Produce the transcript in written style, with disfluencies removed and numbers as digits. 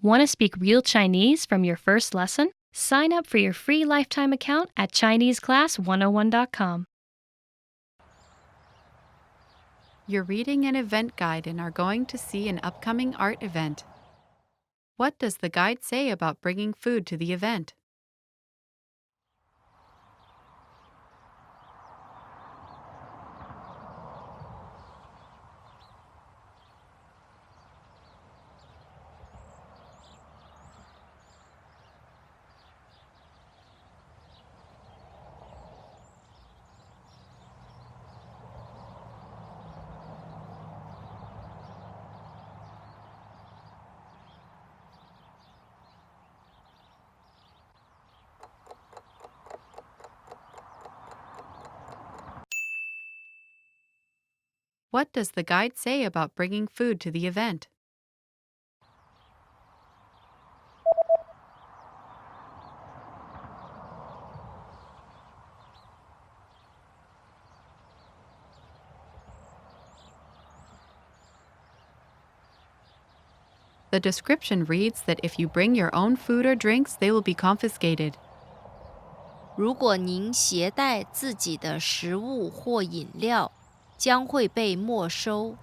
Want to speak real Chinese from your first lesson? Sign up for your free lifetime account at ChineseClass101.com. You're reading an event guide and are going to see an upcoming art event. What does the guide say about bringing food to the event? What does the guide say about bringing food to the event? The description reads that if you bring your own food or drinks, they will be confiscated. 如果您携带自己的食物或饮料，将会被没收。